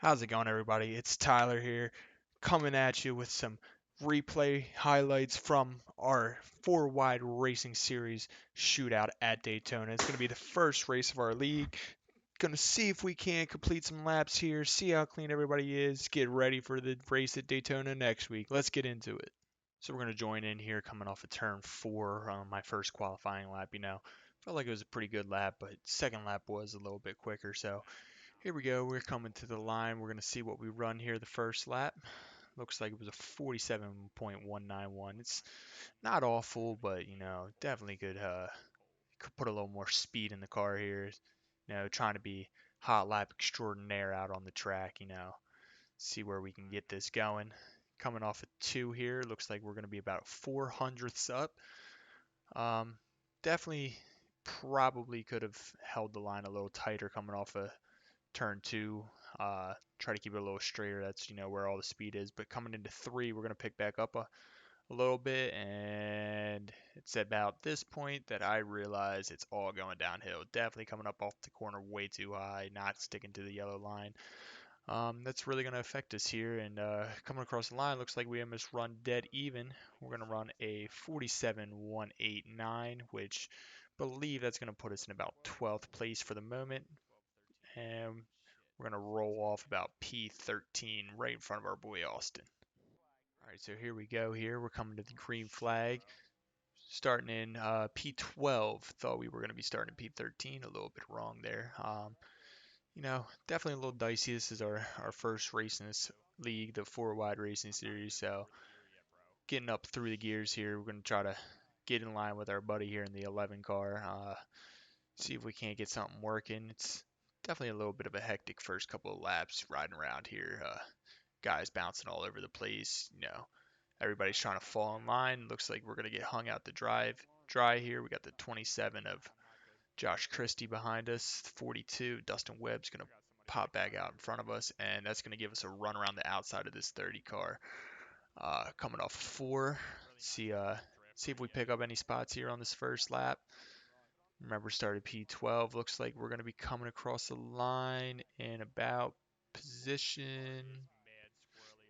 How's it going, everybody? It's Tyler here, coming at you with some replay highlights from our four wide racing series shootout at Daytona. It's going to be the first race of our league. Going to see if we can complete some laps here, see how clean everybody is, get ready for the race at Daytona next week. Let's get into it. So we're going to join in here coming off of turn four on my first qualifying lap. Felt like it was a pretty good lap, but second lap was a little bit quicker. So here we go. We're coming to the line. We're going to see what we run here the first lap. Looks like it was a 47.191. It's not awful, but definitely could put a little more speed in the car here. Trying to be hot lap extraordinaire out on the track. See where we can get this going. Coming off a two here, looks like we're going to be about 400ths up. Um, Definitely, probably could have held the line a little tighter coming off a turn two. Try to keep it a little straighter. That's where all the speed is. But coming into three, we're gonna pick back up a little bit, and it's about this point that I realize it's all going downhill. Definitely coming up off the corner way too high, not sticking to the yellow line. That's really going to affect us here. And coming across the line, looks like we almost run dead even. We're going to run a 47.189, which believe that's going to put us in about 12th place for the moment. And we're going to roll off about P13 right in front of our boy Austin. All right, so here we go here. We're coming to the green flag. Starting in P12. Thought we were going to be starting in P13. A little bit wrong there. Definitely a little dicey. This is our first race in this league, the four wide racing series. So getting up through the gears here. We're going to try to get in line with our buddy here in the 11 car. See if we can't get something working. It's definitely a little bit of a hectic first couple of laps riding around here. Guys bouncing all over the place. Everybody's trying to fall in line. Looks like we're gonna get hung out the dry here. We got the 27 of Josh Christie behind us. 42 Dustin Webb's gonna pop back out in front of us, and that's gonna give us a run around the outside of this 30 car. Coming off four. See if we pick up any spots here on this first lap. Remember, started P12. Looks like we're going to be coming across the line in about position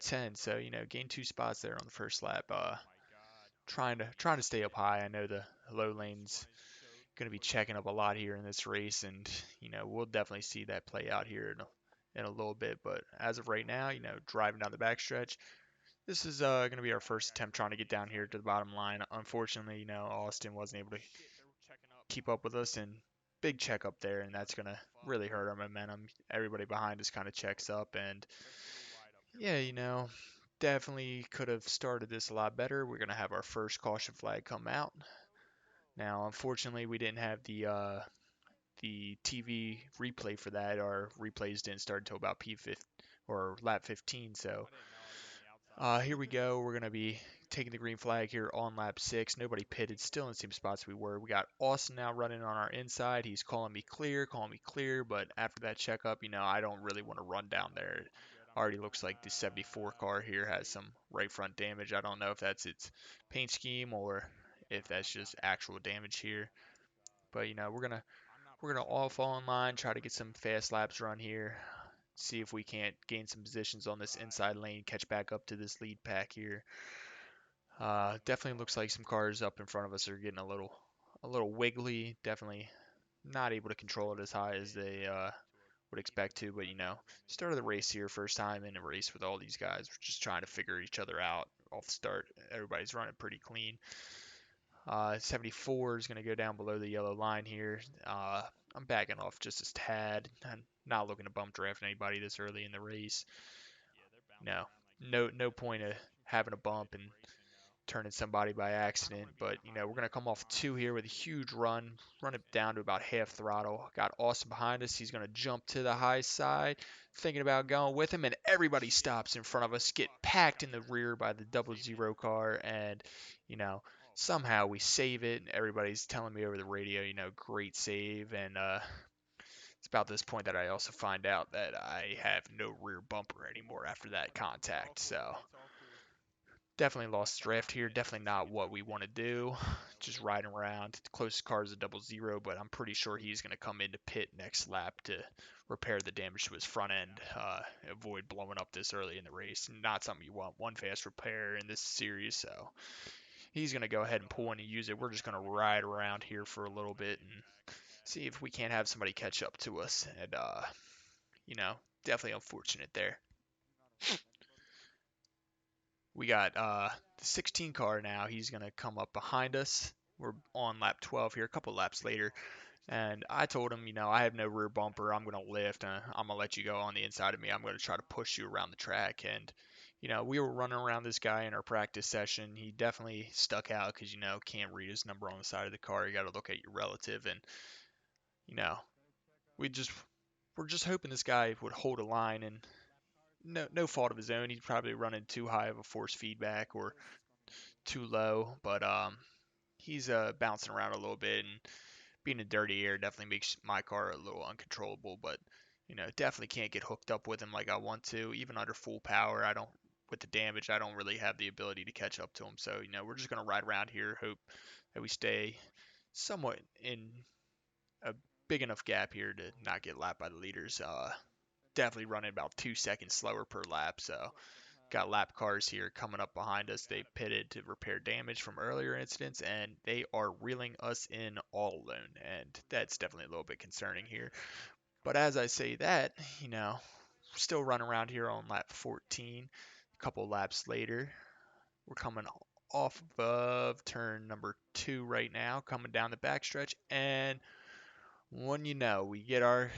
10. So, gain two spots there on the first lap. Trying to stay up high. I know the low lane's going to be checking up a lot here in this race, and we'll definitely see that play out here in a little bit. But as of right now, driving down the backstretch, this is going to be our first attempt trying to get down here to the bottom line. Unfortunately, Austin wasn't able to keep up with us, and big check up there, and that's going to really hurt our momentum. Everybody behind us kind of checks up, and yeah, definitely could have started this a lot better. We're going to have our first caution flag come out. Now, unfortunately, we didn't have the TV replay for that. Our replays didn't start until about P5 or lap 15, so here we go. We're going to be taking the green flag here on lap 6. Nobody pitted, still in the same spots we were. We got Austin now running on our inside. He's calling me clear, but after that checkup, I don't really want to run down there. It already looks like the 74 car here has some right front damage. I don't know if that's its paint scheme or if that's just actual damage here. But, we're gonna all fall in line, try to get some fast laps run here. See if we can't gain some positions on this inside lane, catch back up to this lead pack here. Definitely looks like some cars up in front of us are getting a little wiggly. Definitely not able to control it as high as they would expect to. But start of the race here, first time in a race with all these guys. We're just trying to figure each other out off the start. Everybody's running pretty clean. 74 is going to go down below the yellow line here. I'm backing off just a tad. I'm not looking to bump draft anybody this early in the race. No, no point of having a bump and turning somebody by accident. But we're gonna come off two here with a huge run it down to about half throttle. Got Austin behind us. He's gonna jump to the high side, thinking about going with him, and everybody stops in front of us, get packed in the rear by the 00 car, and you know somehow we save it. And everybody's telling me over the radio, great save, and it's about this point that I also find out that I have no rear bumper anymore after that contact. So Definitely lost the draft here. Definitely not what we want to do. Just riding around. The closest car is a 00, but I'm pretty sure he's going to come into pit next lap to repair the damage to his front end. Avoid blowing up this early in the race. Not something you want. One fast repair in this series, so he's going to go ahead and pull in and use it. We're just going to ride around here for a little bit and see if we can't have somebody catch up to us. And, you know, definitely unfortunate there. We got the 16 car now. He's going to come up behind us. We're on lap 12 here, a couple laps later. And I told him, I have no rear bumper. I'm going to lift. And I'm going to let you go on the inside of me. I'm going to try to push you around the track. And, we were running around this guy in our practice session. He definitely stuck out because, can't read his number on the side of the car. You got to look at your relative. And, you know, we just, we're just hoping this guy would hold a line and no fault of his own. He's probably running too high of a force feedback or too low, but he's bouncing around a little bit, and being in dirty air definitely makes my car a little uncontrollable. But definitely can't get hooked up with him like I want to. Even under full power, I don't. With the damage, I don't really have the ability to catch up to him. So we're just gonna ride around here, hope that we stay somewhat in a big enough gap here to not get lapped by the leaders. Definitely running about 2 seconds slower per lap, so got lap cars here coming up behind us. They pitted to repair damage from earlier incidents, and they are reeling us in all alone, and that's definitely a little bit concerning here. But as I say that, still running around here on lap 14. A couple laps later, we're coming off of turn number 2 right now, coming down the backstretch, and when we get our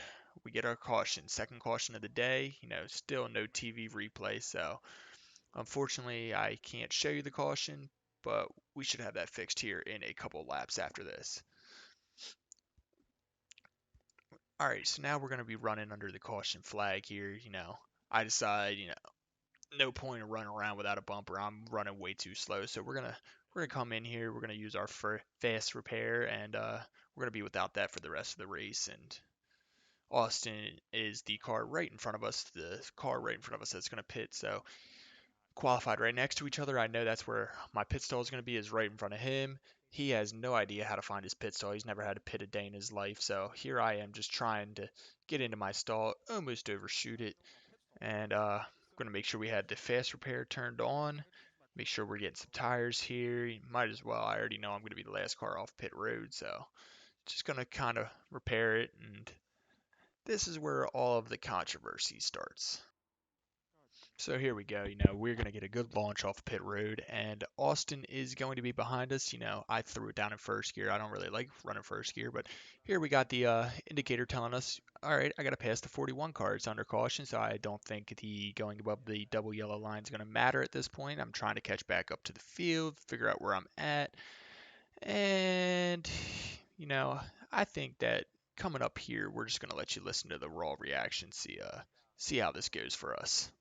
caution, second caution of the day. Still no TV replay, so unfortunately, I can't show you the caution, but we should have that fixed here in a couple laps after this. All right, so now we're going to be running under the caution flag here. I decide, no point in running around without a bumper. I'm running way too slow, so we're gonna come in here. We're gonna use our fast repair, and we're gonna be without that for the rest of the race. And Austin is the car right in front of us, the car right in front of us that's gonna pit. So qualified right next to each other. I know that's where my pit stall is going to be, is right in front of him. He has no idea how to find his pit stall. He's never had to pit a day in his life. So here I am just trying to get into my stall, almost overshoot it. And going to make sure we had the fast repair turned on. Make sure we're getting some tires here. Might as well. I already know I'm going to be the last car off pit road. So just going to kind of repair it. And this is where all of the controversy starts. So here we go. We're going to get a good launch off pit road, and Austin is going to be behind us. I threw it down in first gear. I don't really like running first gear, but here we got the indicator telling us, all right, I got to pass the 41 car. It's under caution, so I don't think the going above the double yellow line is going to matter at this point. I'm trying to catch back up to the field, figure out where I'm at, and, you know, I think that coming up here, we're just going to let you listen to the raw reaction, see how this goes for us.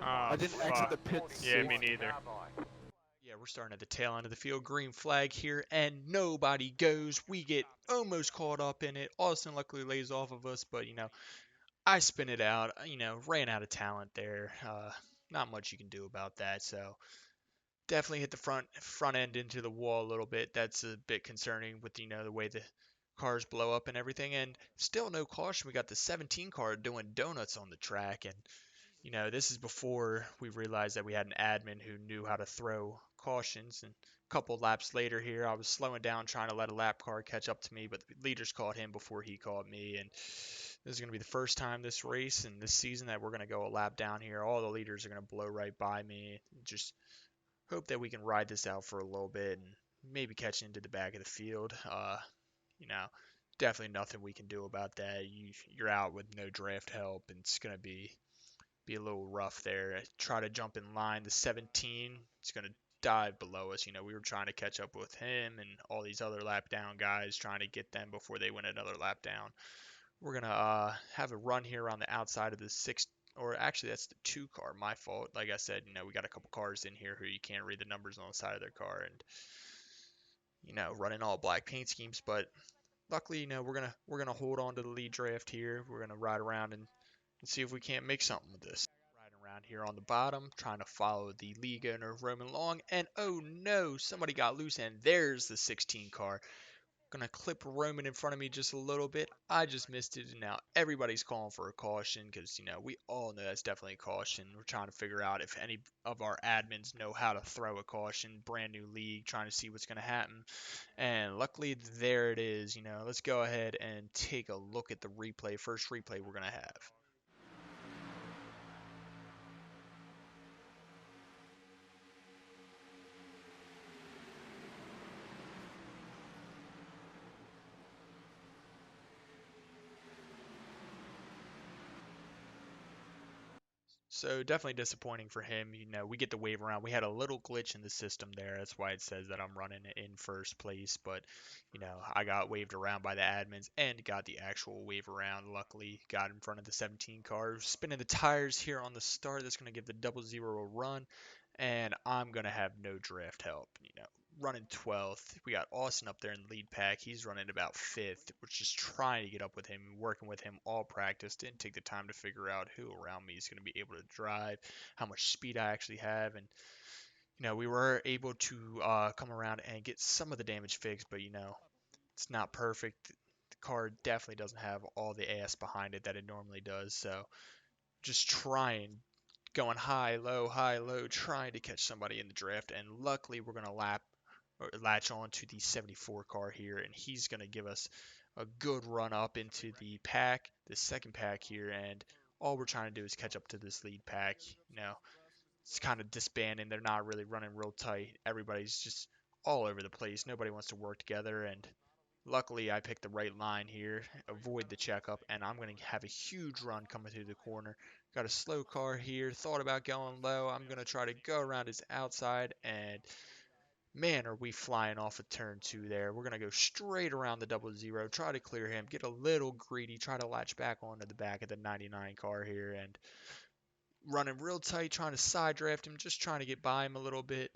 Oh, I didn't exit the pit yeah, me safely. neither. Yeah, we're starting at the tail end of the field. Green flag here, and nobody goes. We get almost caught up in it. Austin luckily lays off of us, but I spin it out. Ran out of talent there. Not much you can do about that. So definitely hit the front end into the wall a little bit. That's a bit concerning with the way the cars blow up and everything. And still no caution. We got the 17 car doing donuts on the track, and this is before we realized that we had an admin who knew how to throw cautions. And a couple laps later here, I was slowing down trying to let a lap car catch up to me, but the leaders caught him before he caught me. And this is going to be the first time this race and this season that we're going to go a lap down here. All the leaders are going to blow right by me. Just hope that we can ride this out for a little bit and maybe catch into the back of the field. You know, definitely nothing we can do about that. You're out with no draft help, and it's going to be a little rough there. Try to jump in line. The 17, it's going to dive below us. We were trying to catch up with him and all these other lap down guys, trying to get them before they went another lap down. We're going to have a run here on the outside of the 6, or actually that's the 2 car. My fault. Like I said, we got a couple cars in here who you can't read the numbers on the side of their car, and running all black paint schemes. But luckily, we're gonna hold on to the lead draft here. We're gonna ride around and Let's see if we can't make something with this. Riding around here on the bottom, trying to follow the league owner Roman Long, and oh no, somebody got loose, and there's the 16 car. Gonna clip Roman in front of me just a little bit. I just missed it, and now everybody's calling for a caution because, we all know that's definitely a caution. We're trying to figure out if any of our admins know how to throw a caution. Brand new league, trying to see what's gonna happen. And luckily, there it is. Let's go ahead and take a look at the replay. First replay we're gonna have. So definitely disappointing for him. We get the wave around. We had a little glitch in the system there. That's why it says that I'm running in first place. But, I got waved around by the admins and got the actual wave around. Luckily, got in front of the 17 cars. Spinning the tires here on the start. That's going to give the 00 a run. And I'm going to have no draft help. Running 12th. We got Austin up there in the lead pack. He's running about 5th. We're just trying to get up with him, working with him all practice. Didn't take the time to figure out who around me is going to be able to drive, how much speed I actually have. And, we were able to come around and get some of the damage fixed, but, it's not perfect. The car definitely doesn't have all the ass behind it that it normally does. So just trying, going high, low, trying to catch somebody in the draft. And luckily, we're going to latch on to the 74 car here, and he's going to give us a good run up into the pack, the second pack here, and all we're trying to do is catch up to this lead pack. It's kind of disbanding. They're not really running real tight. Everybody's just all over the place. Nobody wants to work together, and luckily I picked the right line here, avoid the checkup, and I'm going to have a huge run coming through the corner. Got a slow car here, thought about going low. I'm going to try to go around his outside, and man, are we flying off of turn 2 there. We're going to go straight around the 00, try to clear him, get a little greedy, try to latch back onto the back of the 99 car here, and running real tight, trying to side draft him, just trying to get by him a little bit.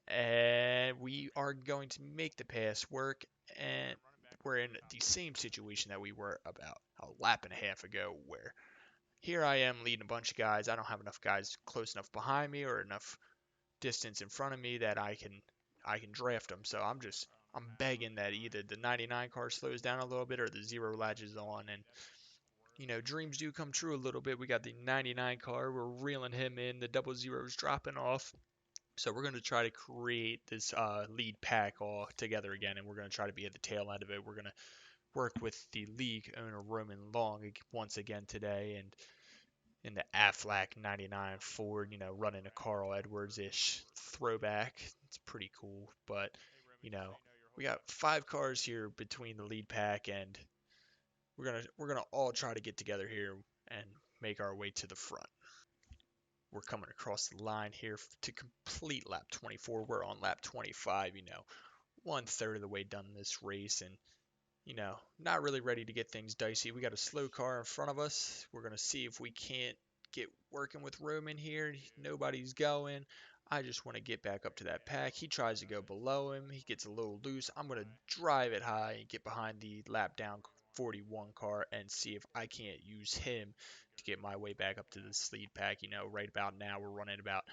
And we are going to make the pass work, and we're in the same situation that we were about a lap and a half ago, where here I am leading a bunch of guys. I don't have enough guys close enough behind me or enough distance in front of me that I can draft them. So I'm begging that either the 99 car slows down a little bit or the zero latches on. And dreams do come true a little bit. We got the 99 car. We're reeling him in. The 00's dropping off. So we're going to try to create this lead pack all together again, and we're going to try to be at the tail end of it. We're going to work with the league owner Roman Long once again today, and in the Aflac 99 Ford, running a Carl Edwards-ish throwback. It's pretty cool, but you know, we got 5 cars here between the lead pack, and we're gonna all try to get together here and make our way to the front. We're coming across the line here to complete lap 24. We're on lap 25, 1/3 of the way done this race, and not really ready to get things dicey. We got a slow car in front of us. We're going to see if we can't get working with Roman here. Nobody's going. I just want to get back up to that pack. He tries to go below him. He gets a little loose. I'm going to drive it high and get behind the lap down 41 car and see if I can't use him to get my way back up to this lead pack. Right about now we're running about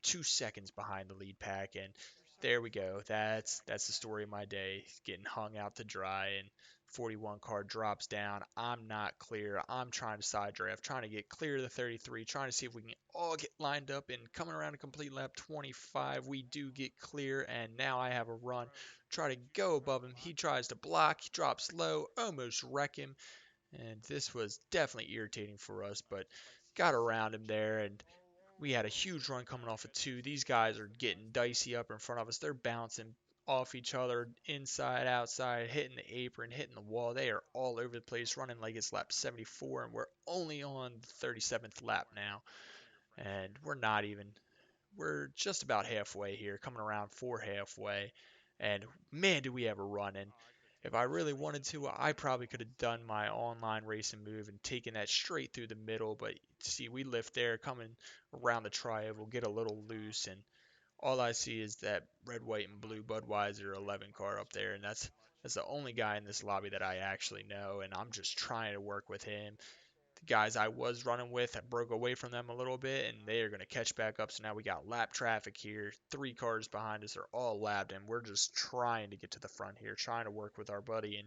2 seconds behind the lead pack, and there we go. That's the story of my day, getting hung out to dry, and 41 car drops down. I'm not clear. I'm trying to side draft, trying to get clear of the 33, trying to see if we can all get lined up, and coming around a complete lap 25, we do get clear, and now I have a run. Try to go above him. He tries to block. He drops low, almost wreck him, and this was definitely irritating for us, but got around him there, and we had a huge run coming off of 2. These guys are getting dicey up in front of us. They're bouncing off each other, inside, outside, hitting the apron, hitting the wall. They are all over the place, running like it's lap 74, and we're only on the 37th lap now. And we're just about halfway here, coming around for halfway. And man, do we have a run. And if I really wanted to, I probably could have done my online racing move and taken that straight through the middle. But see, we lift there, coming around the tri-oval, get a little loose, and all I see is that red, white, and blue Budweiser 11 car up there, and that's the only guy in this lobby that I actually know, and I'm just trying to work with him. guys I was running with have broke away from them a little bit, and they are going to catch back up. So now we got lap traffic here. 3 cars behind us are all lapped, and we're just trying to get to the front here, trying to work with our buddy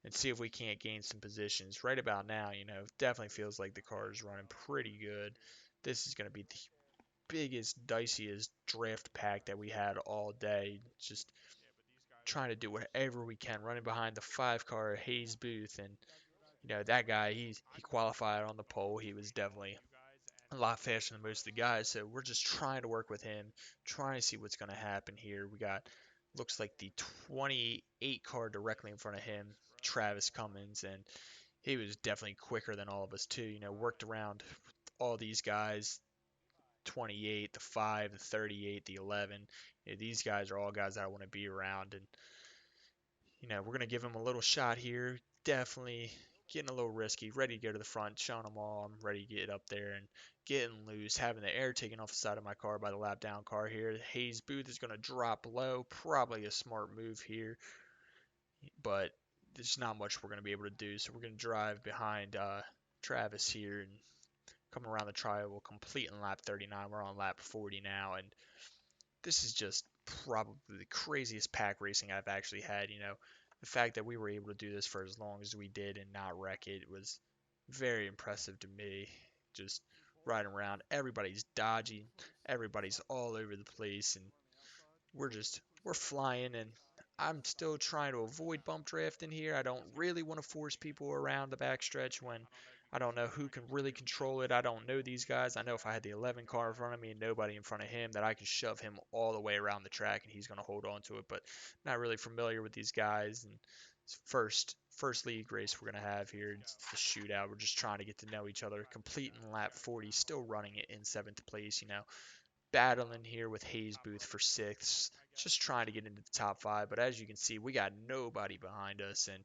and see if we can't gain some positions. Right about now, definitely feels like the car is running pretty good. This is going to be the biggest, diciest draft pack that we had all day. Just trying to do whatever we can, running behind the 5 car Hayes Booth, and that guy, he qualified on the pole. He was definitely a lot faster than most of the guys. So we're just trying to work with him, trying to see what's going to happen here. We got looks like the 28 car directly in front of him, Travis Cummins, and he was definitely quicker than all of us too. Worked around all these guys, 28, the 5, the 38, the 11. These guys are all guys that I want to be around, and we're gonna give him a little shot here. Definitely getting a little risky, ready to go to the front, showing them all I'm ready to get up there and getting loose, having the air taken off the side of my car by the lap down car here. Hayes Booth is gonna drop low, probably a smart move here, but there's not much we're gonna be able to do. So we're gonna drive behind Travis here and come around the triangle, complete in lap 39. We're on lap 40 now, and this is just probably the craziest pack racing I've actually had. The fact that we were able to do this for as long as we did and not wreck it was very impressive to me. Just riding around, everybody's dodging, everybody's all over the place, and we're flying, and I'm still trying to avoid bump drafting here. I don't really want to force people around the backstretch when I don't know who can really control it. I don't know these guys. I know if I had the 11 car in front of me and nobody in front of him, that I can shove him all the way around the track and he's going to hold on to it. But not really familiar with these guys. And it's first league race we're going to have here. It's the shootout. We're just trying to get to know each other. Completing lap 40, still running it in 7th place. Battling here with Hayes Booth for 6th, just trying to get into the top 5. But as you can see, we got nobody behind us, and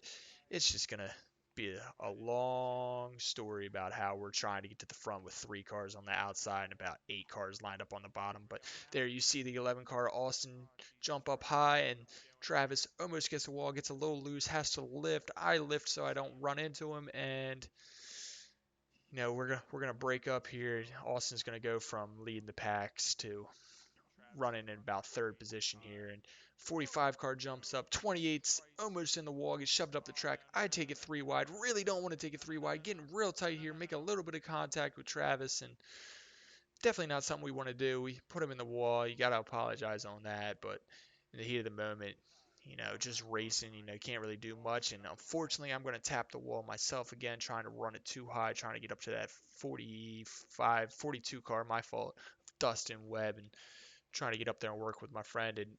it's just going to be a long story about how we're trying to get to the front with 3 cars on the outside and about 8 cars lined up on the bottom. But there you see the 11 car Austin jump up high, and Travis almost gets the wall, gets a little loose, has to lift. I lift so I don't run into him, and we're gonna break up here. Austin's gonna go from leading the packs to running in about 3rd position here, and 45 car jumps up, 28's almost in the wall, gets shoved up the track. I take it 3 wide, really don't want to take it 3 wide, getting real tight here, make a little bit of contact with Travis, and definitely not something we want to do. We put him in the wall. You got to apologize on that, but in the heat of the moment, just racing, you can't really do much. And unfortunately, I'm going to tap the wall myself again, trying to run it too high, trying to get up to that 45, 42 car, my fault, Dustin Webb, and trying to get up there and work with my friend. And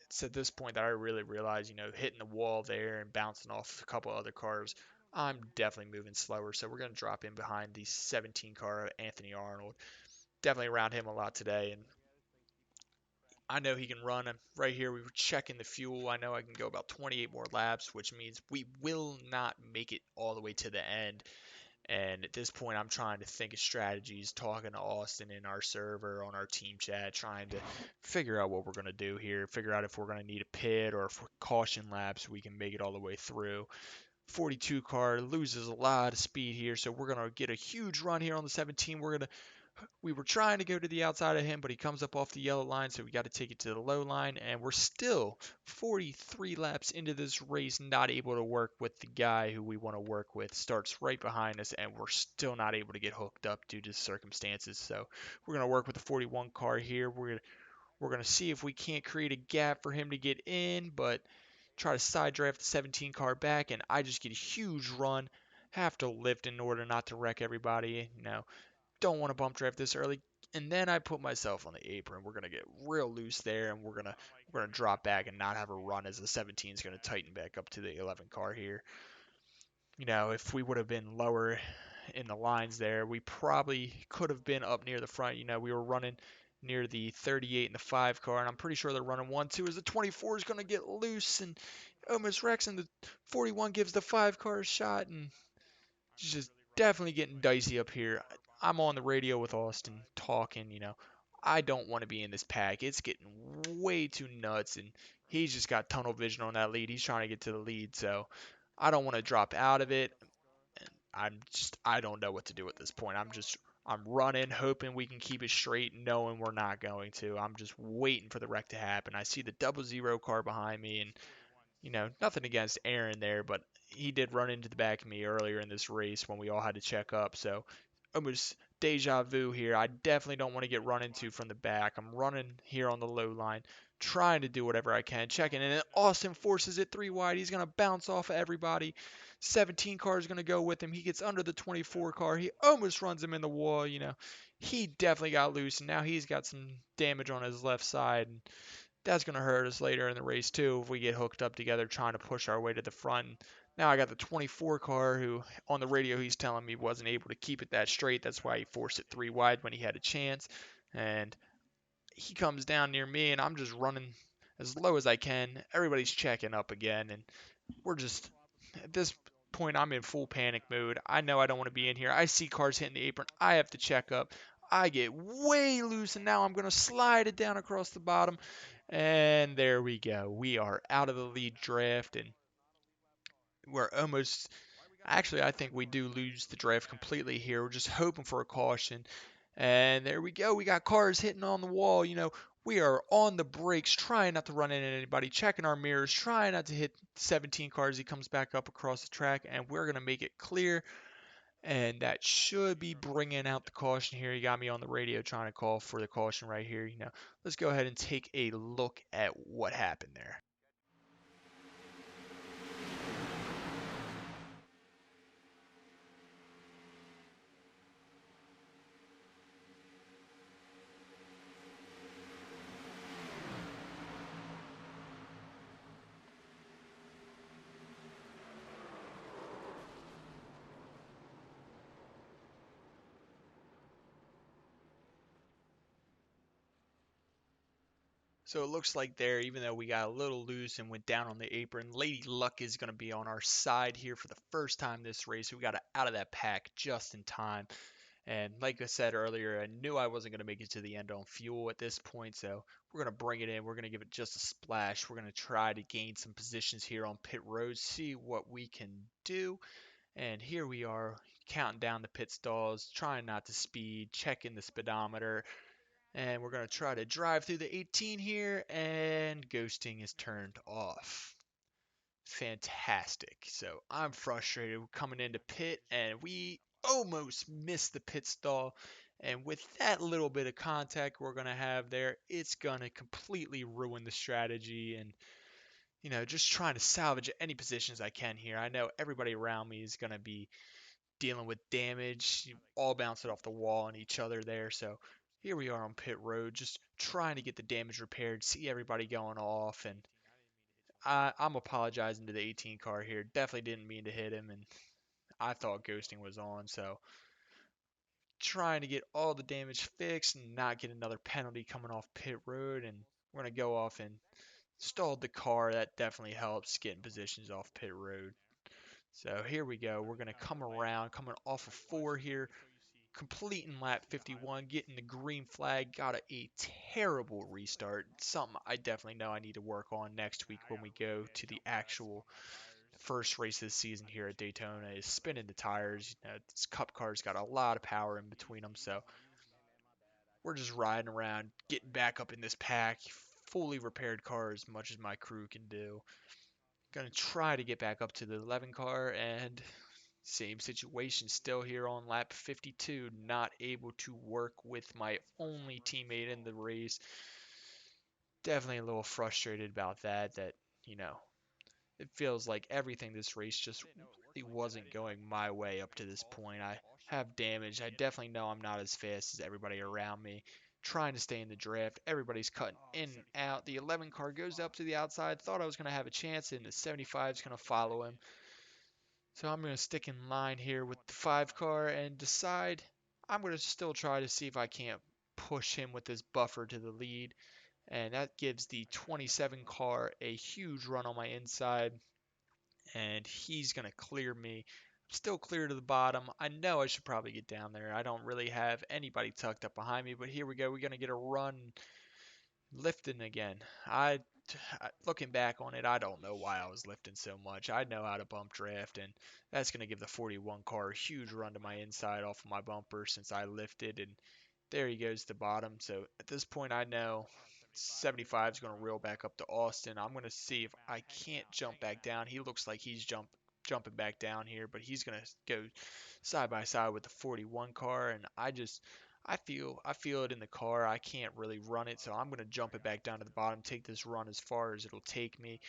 it's at this point that I really realized, hitting the wall there and bouncing off a couple other cars, I'm definitely moving slower. So we're going to drop in behind the 17 car Anthony Arnold. Definitely around him a lot today, and I know he can run. Right here, we were checking the fuel. I know I can go about 28 more laps, which means we will not make it all the way to the end. And at this point, I'm trying to think of strategies, talking to Austin in our server, on our team chat, trying to figure out what we're going to do here, figure out if we're going to need a pit or if we're caution laps, we can make it all the way through. 42 car loses a lot of speed here, so we're going to get a huge run here on the 17. We were trying to go to the outside of him, but he comes up off the yellow line, so we got to take it to the low line, and we're still 43 laps into this race, not able to work with the guy who we want to work with. Starts right behind us, and we're still not able to get hooked up due to circumstances. So we're going to work with the 41 car here. We're going to see if we can't create a gap for him to get in, but try to side draft the 17 car back, and I just get a huge run. Have to lift in order not to wreck everybody. Don't want to bump draft this early. And then I put myself on the apron. We're gonna get real loose there, and we're gonna drop back and not have a run as the 17 is gonna tighten back up to the 11 car here. If we would have been lower in the lines there, we probably could have been up near the front. We were running near the 38 and the 5 car, and I'm pretty sure they're running 1-2 as the 24 is gonna get loose and almost wrecks, and the 41 gives the 5 car a shot, and it's just definitely getting dicey up here. I'm on the radio with Austin talking, I don't want to be in this pack. It's getting way too nuts, and he's just got tunnel vision on that lead. He's trying to get to the lead, so I don't want to drop out of it. I don't know what to do at this point. I'm running, hoping we can keep it straight, knowing we're not going to. I'm just waiting for the wreck to happen. I see the double zero car behind me, and nothing against Aaron there, but he did run into the back of me earlier in this race when we all had to check up. So almost deja vu here. I definitely don't want to get run into from the back. I'm running here on the low line, trying to do whatever I can, checking, and then Austin forces it three wide. He's going to bounce off of everybody. 17 car is going to go with him. He gets under the 24 car. He almost runs him in the wall. He definitely got loose, and now he's got some damage on his left side. And that's going to hurt us later in the race too if we get hooked up together trying to push our way to the front. Now I got the 24 car who on the radio he's telling me wasn't able to keep it that straight. That's why he forced it three wide when he had a chance. And he comes down near me and I'm just running as low as I can. Everybody's checking up again and we're just at this point I'm in full panic mode. I know I don't want to be in here. I see cars hitting the apron. I have to check up. I get way loose and now I'm going to slide it down across the bottom. And there we go. We are out of the lead draft and we're almost actually I think we do lose the draft completely here. We're just hoping for a caution. And there we go. We got cars hitting on the wall. We are on the brakes, trying not to run into anybody, checking our mirrors, trying not to hit 17 cars. He comes back up across the track, and we're going to make it clear. And that should be bringing out the caution here. He got me on the radio trying to call for the caution right here. Let's go ahead and take a look at what happened there. So it looks like there, even though we got a little loose and went down on the apron, Lady Luck is going to be on our side here for the first time this race. We got out of that pack just in time. And like I said earlier, I knew I wasn't going to make it to the end on fuel at this point, so we're going to bring it in. We're going to give it just a splash. We're going to try to gain some positions here on pit road, see what we can do. And here we are, counting down the pit stalls, trying not to speed, checking the speedometer. And we're going to try to drive through the 18 here, and ghosting is turned off. Fantastic. So I'm frustrated coming into pit, and we almost missed the pit stall. And with that little bit of contact we're going to have there, it's going to completely ruin the strategy. And, just trying to salvage any positions I can here. I know everybody around me is going to be dealing with damage, all bouncing off the wall and each other there. So here we are on pit road, just trying to get the damage repaired, see everybody going off, and I'm apologizing to the 18 car here. Definitely didn't mean to hit him, and I thought ghosting was on, so trying to get all the damage fixed and not get another penalty coming off pit road, and we're gonna go off and stalled the car. That definitely helps getting positions off pit road. So here we go. We're gonna come around, coming off of four here, completing lap 51, getting the green flag, got a terrible restart. Something I definitely know I need to work on next week when we go to the actual first race of the season here at Daytona is spinning the tires. This cup car's got a lot of power in between them, so we're just riding around, getting back up in this pack, fully repaired car as much as my crew can do. Gonna try to get back up to the 11 car and same situation still here on lap 52, not able to work with my only teammate in the race. Definitely a little frustrated about that, it feels like everything this race just really wasn't going my way up to this point. I have damage. I definitely know I'm not as fast as everybody around me. Trying to stay in the draft. Everybody's cutting in and out. The 11 car goes up to the outside. Thought I was going to have a chance, and the 75 is going to follow him. So I'm going to stick in line here with the 5 car and decide I'm going to still try to see if I can't push him with this buffer to the lead. And that gives the 27 car a huge run on my inside. And he's going to clear me. Still clear to the bottom. I know I should probably get down there. I don't really have anybody tucked up behind me. But here we go. We're going to get a run lifting again. I looking back on it, I don't know why I was lifting so much. I know how to bump draft, and that's going to give the 41 car a huge run to my inside off of my bumper since I lifted, and there he goes to the bottom. So at this point, I know 75 is going to reel back up to Austin. I'm going to see if I can't jump back down. He looks like he's jumping back down here, but he's going to go side by side with the 41 car, and I feel it in the car. I can't really run it, so I'm going to jump it back down to the bottom, take this run as far as it'll take me.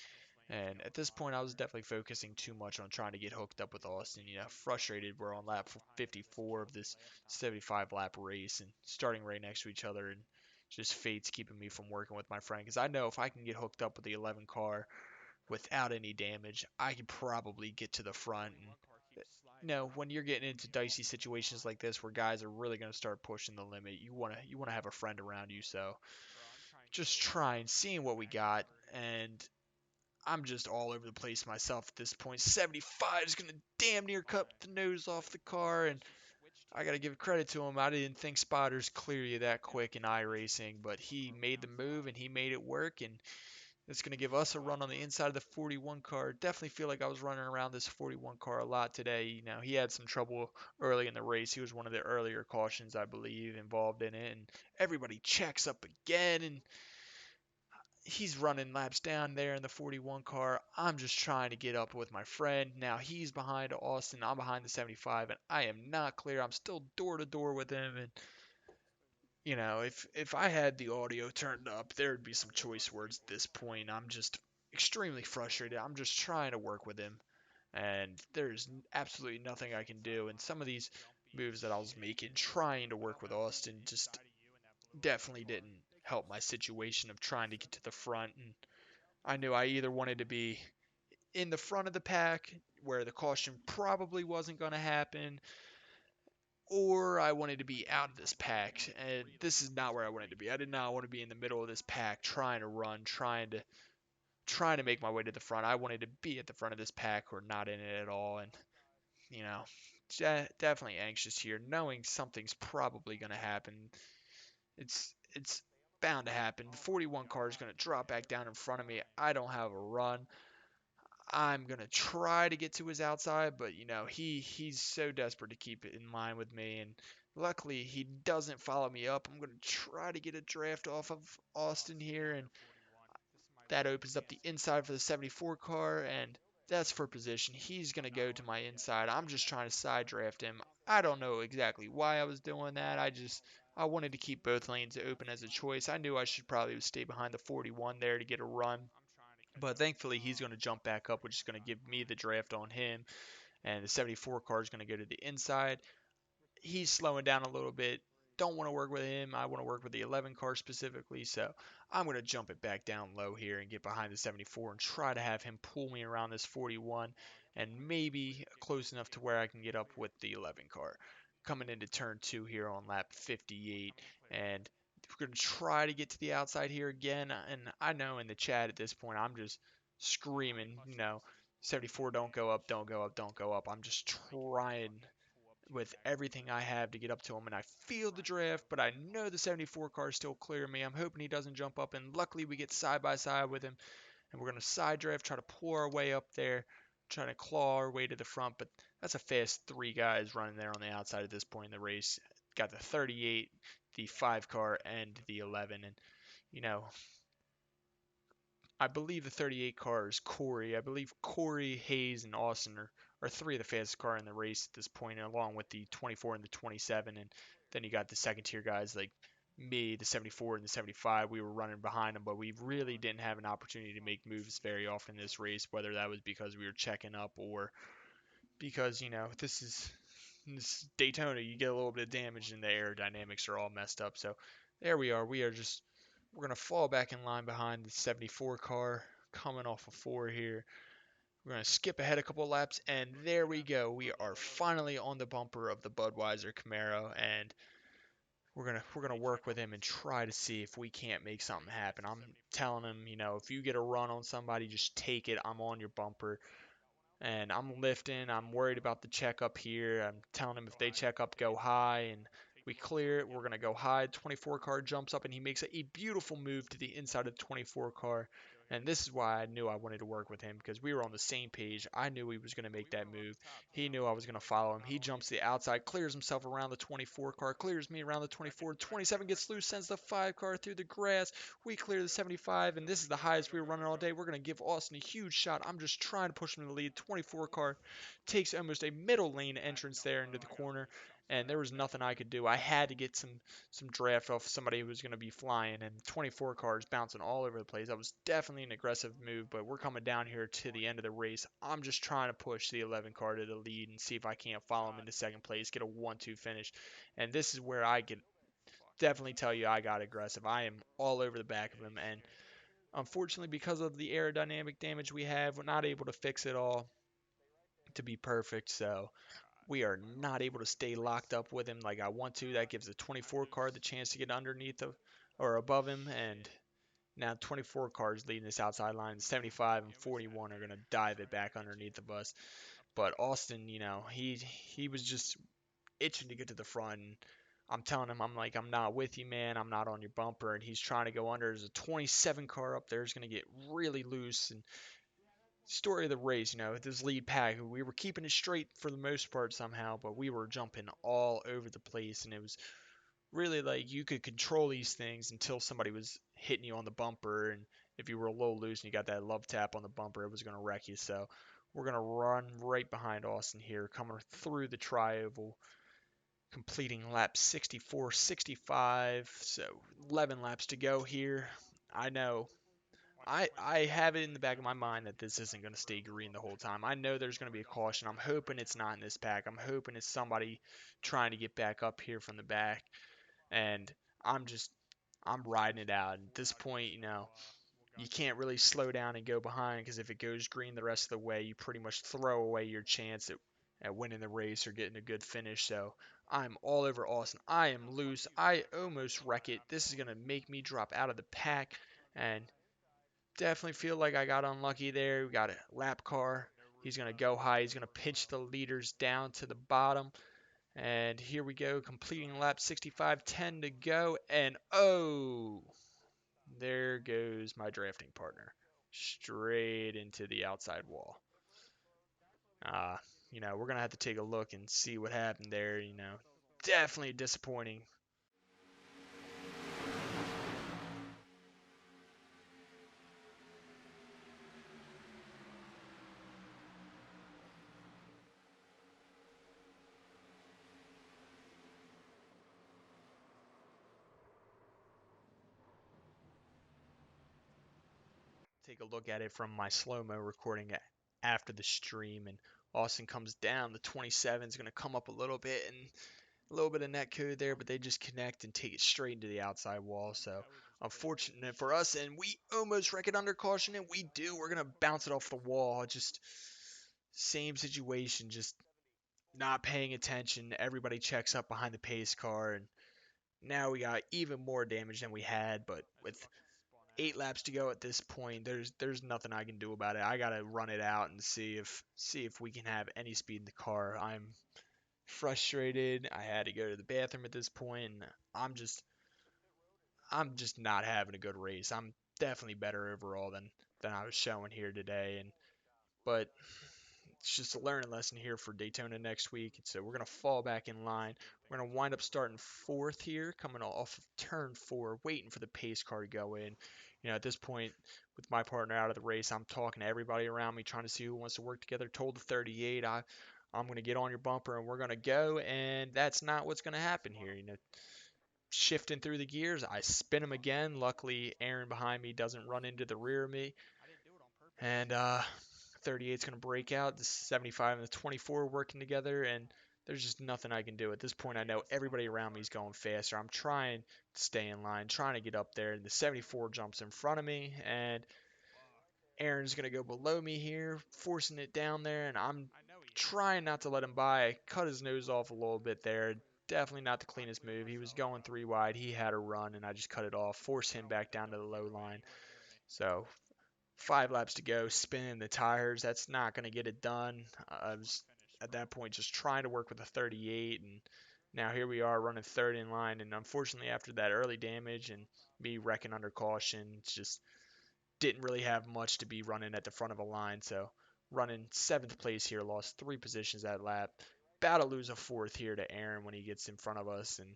And at this point, I was definitely focusing too much on trying to get hooked up with Austin. Frustrated. We're on lap 54 of this 75 lap race and starting right next to each other, and just fate's keeping me from working with my friend. Because I know if I can get hooked up with the 11 car without any damage, I could probably get to the front. And when you're getting into dicey situations like this where guys are really going to start pushing the limit, you want to have a friend around you. So just trying, seeing what we got, and I'm just all over the place myself at this point. 75 is going to damn near cut the nose off the car, and I got to give credit to him. I didn't think spotters clear you that quick in iRacing, but he made the move and he made it work, and it's going to give us a run on the inside of the 41 car. Definitely feel like I was running around this 41 car a lot today. He had some trouble early in the race. He was one of the earlier cautions, I believe, involved in it, and everybody checks up again, and he's running laps down there in the 41 car. I'm just trying to get up with my friend. Now he's behind Austin. I'm behind the 75, and I am not clear. I'm still door to door with him, and if I had the audio turned up, there would be some choice words at this point. I'm just extremely frustrated. I'm just trying to work with him, and there's absolutely nothing I can do. And some of these moves that I was making, trying to work with Austin, just definitely didn't help my situation of trying to get to the front. And I knew I either wanted to be in the front of the pack, where the caution probably wasn't going to happen, or I wanted to be out of this pack. And this is not where I wanted to be. I did not want to be in the middle of this pack trying to run, trying to make my way to the front. I wanted to be at the front of this pack or not in it at all. And you know, definitely anxious here, knowing something's probably going to happen. It's bound to happen. The 41 car is going to drop back down in front of me. I don't have a run. I'm gonna try to get to his outside, but he's so desperate to keep it in line with me, and luckily he doesn't follow me up. I'm gonna try to get a draft off of Austin here, and that opens up the inside for the 74 car, and that's for position. He's gonna go to my inside. I'm just trying to side draft him. I don't know exactly why I was doing that. I wanted to keep both lanes open as a choice. I knew I should probably stay behind the 41 there to get a run. But thankfully, he's going to jump back up, which is going to give me the draft on him. And the 74 car is going to go to the inside. He's slowing down a little bit. Don't want to work with him. I want to work with the 11 car specifically. So I'm going to jump it back down low here and get behind the 74 and try to have him pull me around this 41 and maybe close enough to where I can get up with the 11 car. Coming into turn 2 here on lap 58, and we're going to try to get to the outside here again. And I know in the chat at this point, I'm just screaming, 74, don't go up, don't go up, don't go up. I'm just trying with everything I have to get up to him, and I feel the draft, but I know the 74 car is still clear of me. I'm hoping he doesn't jump up, and luckily we get side by side with him, and we're going to side draft, try to pull our way up there, trying to claw our way to the front, but that's a fast 3 guys running there on the outside at this point in the race. Got the 38, the 5 car, and the 11, and you know, I believe the 38 car is Corey. I believe Corey, Hayes, and Austin are 3 of the fastest car in the race at this point, along with the 24 and the 27. And then you got the second tier guys like me, the 74 and the 75. We were running behind them, but we really didn't have an opportunity to make moves very often in this race, whether that was because we were checking up or because, this Daytona, you get a little bit of damage and the aerodynamics are all messed up. So there we are. We're going to fall back in line behind the 74 car, coming off of 4 here. We're going to skip ahead a couple laps, and there we go. We are finally on the bumper of the Budweiser Camaro, and we're gonna work with him and try to see if we can't make something happen. I'm telling him, if you get a run on somebody, just take it. I'm on your bumper, and I'm lifting. I'm worried about the checkup here. I'm telling him if they check up, go high, and we clear it. We're going to go high. 24 car jumps up, and he makes a beautiful move to the inside of the 24 car. And this is why I knew I wanted to work with him because we were on the same page. I knew he was going to make that move. He knew I was going to follow him. He jumps to the outside, clears himself around the 24 car, clears me around the 24. 27 gets loose, sends the 5 car through the grass. We clear the 75, and this is the highest we were running all day. We're going to give Austin a huge shot. I'm just trying to push him to the lead. 24 car takes almost a middle lane entrance there into the corner, and there was nothing I could do. I had to get some draft off somebody who was going to be flying, and 24 cars bouncing all over the place. That was definitely an aggressive move, but we're coming down here to the end of the race. I'm just trying to push the 11 car to the lead and see if I can't follow him into second place, get a 1-2 finish. And this is where I can definitely tell you I got aggressive. I am all over the back of him, and unfortunately, because of the aerodynamic damage we have, we're not able to fix it all to be perfect. So we are not able to stay locked up with him like I want to. That gives the 24 car the chance to get underneath or above him, and now 24 cars leading this outside line. 75 and 41 are going to dive it back underneath of us. But Austin, he was just itching to get to the front. And I'm telling him, I'm like, I'm not with you, man. I'm not on your bumper. And he's trying to go under. There's a 27 car up there. It's going to get really loose. And story of the race, this lead pack, we were keeping it straight for the most part somehow, but we were jumping all over the place. And it was really like you could control these things until somebody was hitting you on the bumper, and if you were a little loose and you got that love tap on the bumper, it was going to wreck you. So we're going to run right behind Austin here, coming through the tri-oval, completing lap 64, 65. So 11 laps to go here. I know I have it in the back of my mind that this isn't going to stay green the whole time. I know there's going to be a caution. I'm hoping it's not in this pack. I'm hoping it's somebody trying to get back up here from the back, and I'm just I'm riding it out. At this point, you can't really slow down and go behind because if it goes green the rest of the way, you pretty much throw away your chance at winning the race or getting a good finish. So I'm all over Austin. I am loose. I almost wreck it. This is gonna make me drop out of the pack, and definitely feel like I got unlucky there. We got a lap car. He's gonna go high. He's gonna pinch the leaders down to the bottom. And here we go, completing lap 65, 10 to go. And oh, there goes my drafting partner. Straight into the outside wall. Uh, we're going to have to take a look and see what happened there. Definitely disappointing. Take a look at it from my slow-mo recording after the stream. And Austin comes down. The 27 is going to come up a little bit, and a little bit of net code there, but they just connect and take it straight into the outside wall. So unfortunate for us, and we almost wreck it under caution, and we do. We're gonna bounce it off the wall. Just same situation, just not paying attention. Everybody checks up behind the pace car, and now we got even more damage than we had. But with 8 laps to go at this point, there's nothing I can do about it. I gotta run it out and see if we can have any speed in the car. I'm frustrated. I had to go to the bathroom at this point, and I'm just not having a good race. I'm definitely better overall than I was showing here today, and but it's just a learning lesson here for Daytona next week. So we're gonna fall back in line. We're gonna wind up starting fourth here, coming off of turn 4, waiting for the pace car to go in. At this point, with my partner out of the race, I'm talking to everybody around me, trying to see who wants to work together. Told the 38, I'm going to get on your bumper and we're going to go. And that's not what's going to happen here. Shifting through the gears, I spin him again. Luckily, Aaron behind me doesn't run into the rear of me. And 38's going to break out. The 75 and the 24 working together. And there's just nothing I can do. At this point, I know everybody around me is going faster. I'm trying to stay in line, trying to get up there. And the 74 jumps in front of me. And Aaron's going to go below me here, forcing it down there, and I'm trying not to let him by. I cut his nose off a little bit there. Definitely not the cleanest move. He was going 3 wide. He had a run, and I just cut it off, forced him back down to the low line. So 5 laps to go, spinning the tires. That's not going to get it done. I was, at that point, just trying to work with a 38, and now here we are running third in line. And unfortunately, after that early damage and me wrecking under caution, it's just didn't really have much to be running at the front of a line, so running seventh place here, lost 3 positions that lap. About to lose a fourth here to Aaron when he gets in front of us, and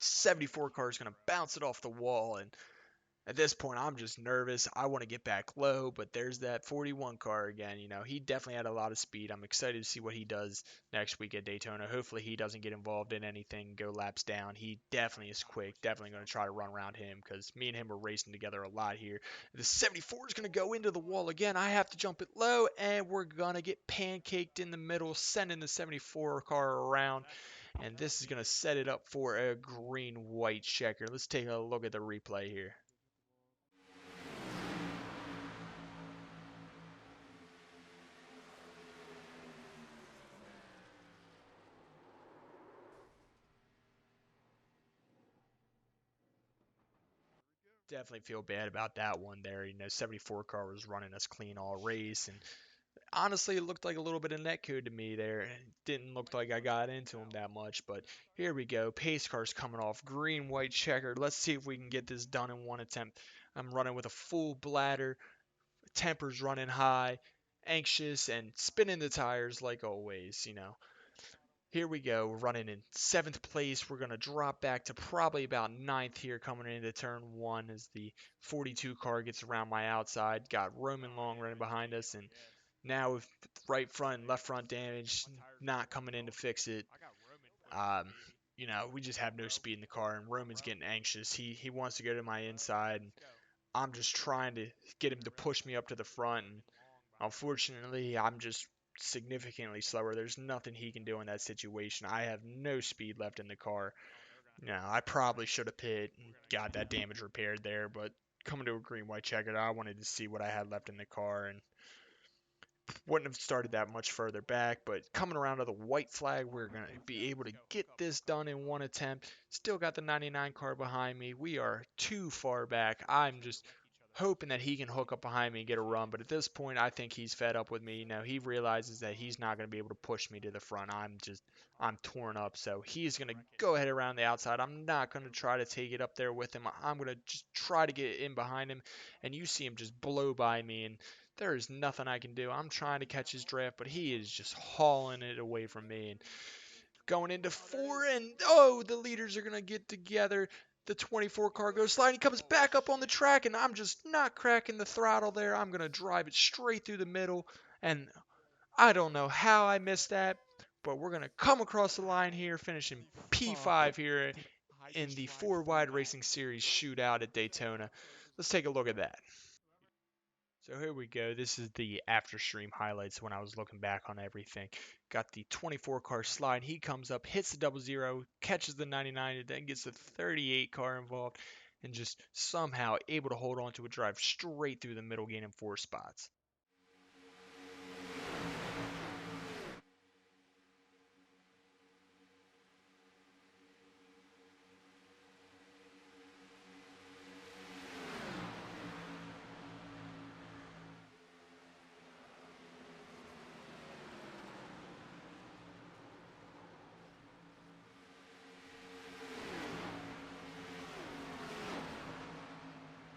74 car is going to bounce it off the wall, and at this point, I'm just nervous. I want to get back low, but there's that 41 car again. He definitely had a lot of speed. I'm excited to see what he does next week at Daytona. Hopefully, he doesn't get involved in anything, go laps down. He definitely is quick. Definitely going to try to run around him because me and him were racing together a lot here. The 74 is going to go into the wall again. I have to jump it low, and we're going to get pancaked in the middle, sending the 74 car around. And this is going to set it up for a green-white checker. Let's take a look at the replay here. Definitely feel bad about that one there. 74 car was running us clean all race, and honestly, it looked like a little bit of netcode to me there. It didn't look like I got into him that much, but here we go. Pace car's coming off, green, white checker. Let's see if we can get this done in one attempt. I'm running with a full bladder, temper's running high, anxious, and spinning the tires like always. Here we go. We're running in seventh place. We're going to drop back to probably about ninth here coming into turn one as the 42 car gets around my outside. Got Roman Long running behind us. And now with right front and left front damage, not coming in to fix it. Um, we just have no speed in the car. And Roman's getting anxious. He wants to go to my inside. And I'm just trying to get him to push me up to the front. And unfortunately, I'm just significantly slower. There's nothing he can do in that situation. I have no speed left in the car. I probably should have pit and got that damage repaired there, but coming to a green white checker, I wanted to see what I had left in the car and wouldn't have started that much further back, but coming around to the white flag, we're going to be able to get this done in one attempt. Still got the 99 car behind me. We are too far back. I'm just hoping that he can hook up behind me and get a run, but at this point, I think he's fed up with me. He realizes that he's not going to be able to push me to the front. I'm torn up, so he's going to go ahead around the outside. I'm not going to try to take it up there with him. I'm going to just try to get in behind him, and you see him just blow by me, and there is nothing I can do. I'm trying to catch his draft, but he is just hauling it away from me. And going into four, and the leaders are going to get together. The 24 car goes sliding. He comes back up on the track, and I'm just not cracking the throttle there. I'm going to drive it straight through the middle. And I don't know how I missed that, but we're going to come across the line here, finishing P5 here in the 4 Wide Racing Series shootout at Daytona. Let's take a look at that. So here we go. This is the after stream highlights when I was looking back on everything. Got the 24 car slide. He comes up, hits the 00, catches the 99, and then gets the 38 car involved, and just somehow able to hold on to a drive straight through the middle, gaining 4 spots.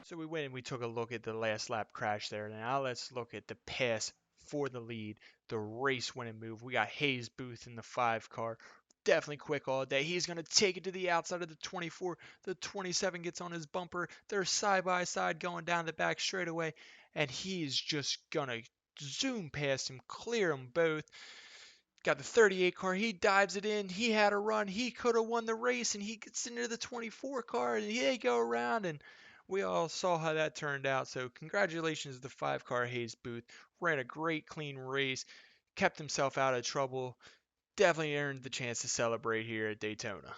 So we went and we took a look at the last lap crash there. Now let's look at the pass for the lead, the race winning move. We got Hayes Booth in the 5 car. Definitely quick all day. He's going to take it to the outside of the 24. The 27 gets on his bumper. They're side by side going down the back straightaway. And he's just going to zoom past him, clear them both. Got the 38 car. He dives it in. He had a run. He could have won the race, and he gets into the 24 car, and they go around, and we all saw how that turned out. So congratulations to the 5 car Hayes Booth. Ran a great, clean race. Kept himself out of trouble. Definitely earned the chance to celebrate here at Daytona.